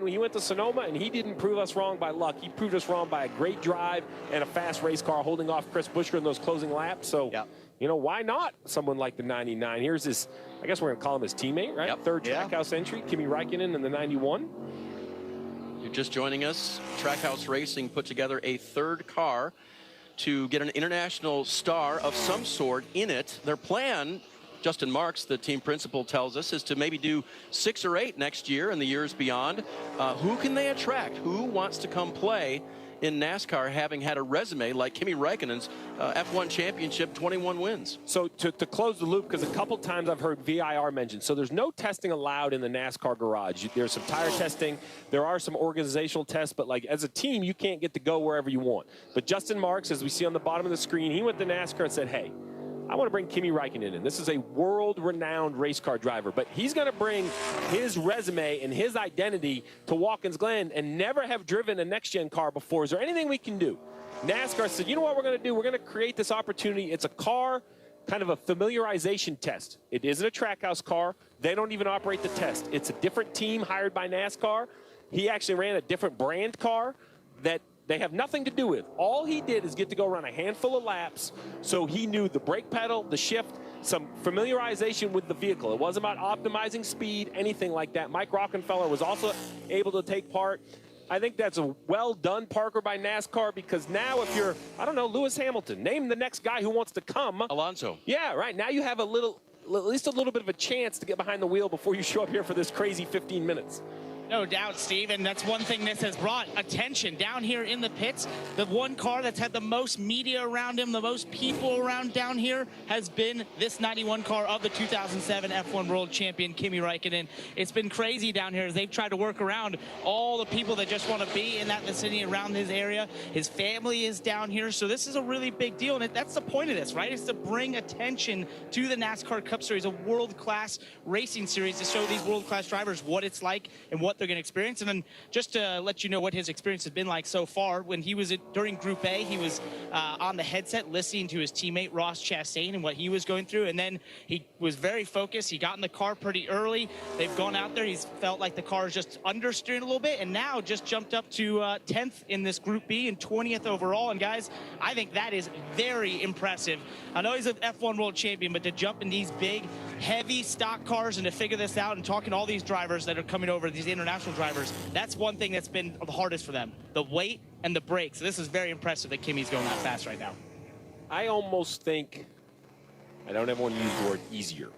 when he went to Sonoma, and he didn't prove us wrong by luck. He proved us wrong by a great drive and a fast race car holding off Chris Buescher in those closing laps. So, you know, why not someone like the 99? Here's his, I guess we're going to call him his teammate, right? Third Trackhouse entry, Kimi Raikkonen in the 91. You're just joining us. Trackhouse Racing put together a third car to get an international star of some sort in it. Their plan, Justin Marks, the team principal, tells us, is to maybe do 6 or 8 next year and the years beyond. Who can they attract? Who wants to come play in NASCAR, having had a resume like Kimi Raikkonen's F1 championship, 21 wins? So to close the loop, because a couple times I've heard VIR mentioned, so there's no testing allowed in the NASCAR garage. There's some tire testing. There are some organizational tests, but like as a team, you can't get to go wherever you want. But Justin Marks, as we see on the bottom of the screen, he went to NASCAR and said, hey, I want to bring Kimi Raikkonen in. This is a world-renowned race car driver, but he's going to bring his resume and his identity to Watkins Glen and never have driven a next-gen car before. Is there anything we can do? NASCAR said, you know what we're going to do? We're going to create this opportunity. It's a car, kind of a familiarization test. It isn't a Trackhouse car. They don't even operate the test. It's a different team hired by NASCAR. He actually ran a different brand car that they have nothing to do with. All he did is get to go run a handful of laps, so he knew the brake pedal, the shift, some familiarization with the vehicle. It wasn't about optimizing speed, anything like that. Mike Rockenfeller was also able to take part. I think that's a well done, Parker, by NASCAR, because now if you're, I don't know, Lewis Hamilton, name the next guy who wants to come. Alonso. Yeah, right. Now you have at least a little bit of a chance to get behind the wheel before you show up here for this crazy 15 minutes. No doubt, Steve, and that's one thing this has brought attention down here in the pits. The one car that's had the most media around him, the most people around down here, has been this 91 car of the 2007 F1 World Champion, Kimi Raikkonen. It's been crazy down here as they've tried to work around all the people that just want to be in that vicinity around his area. His family is down here, so this is a really big deal, and that's the point of this, right? It's to bring attention to the NASCAR Cup Series, a world-class racing series, to show these world-class drivers what it's like and what they're going to experience. And then just to let you know what his experience has been like so far, when he was during Group A, he was on the headset listening to his teammate Ross Chastain and what he was going through, and then he was very focused. He got in the car pretty early. They've gone out there. He's felt like the car is just understeering a little bit, and now just jumped up to 10th in this Group B and 20th overall. And guys, I think that is very impressive. I know he's an F1 World Champion, but to jump in these big, heavy stock cars and to figure this out and talking to all these drivers that are coming over, these international drivers, that's one thing that's been the hardest for them, the weight and the brakes. So this is very impressive that Kimi's going that fast right now. I almost think, I don't ever want to use the word easier,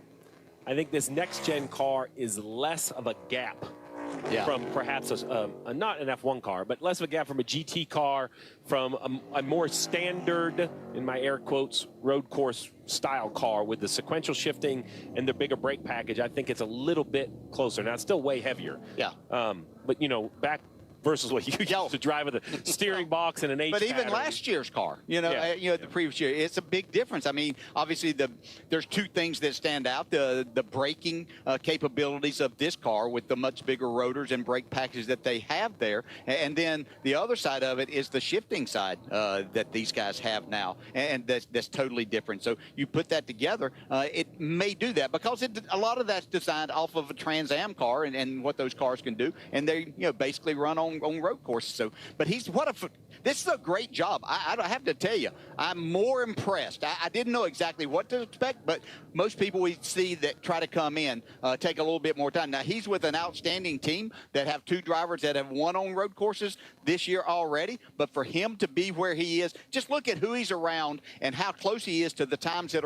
I think this next-gen car is less of a gap from perhaps not an F1 car, but less of a gap from a GT car, from a more standard, in my air quotes, road course style car with the sequential shifting and the bigger brake package. I think it's a little bit closer. Now, it's still way heavier. Yeah. But, you know, back versus what you used to drive with a steering box and an H But even pattern. last year's car, you know, the previous year, it's a big difference. I mean, obviously, there's two things that stand out: the braking capabilities of this car with the much bigger rotors and brake packages that they have there, and then the other side of it is the shifting side that these guys have now, and that's totally different. So you put that together, it may do that because a lot of that's designed off of a Trans Am car and what those cars can do, and they basically run on road courses. So, but this is a great job. I have to tell you, I'm more impressed. I didn't know exactly what to expect, but most people we see that try to come in take a little bit more time. Now, he's with an outstanding team that have 2 drivers that have won on road courses this year already, but for him to be where he is, just look at who he's around and how close he is to the times that are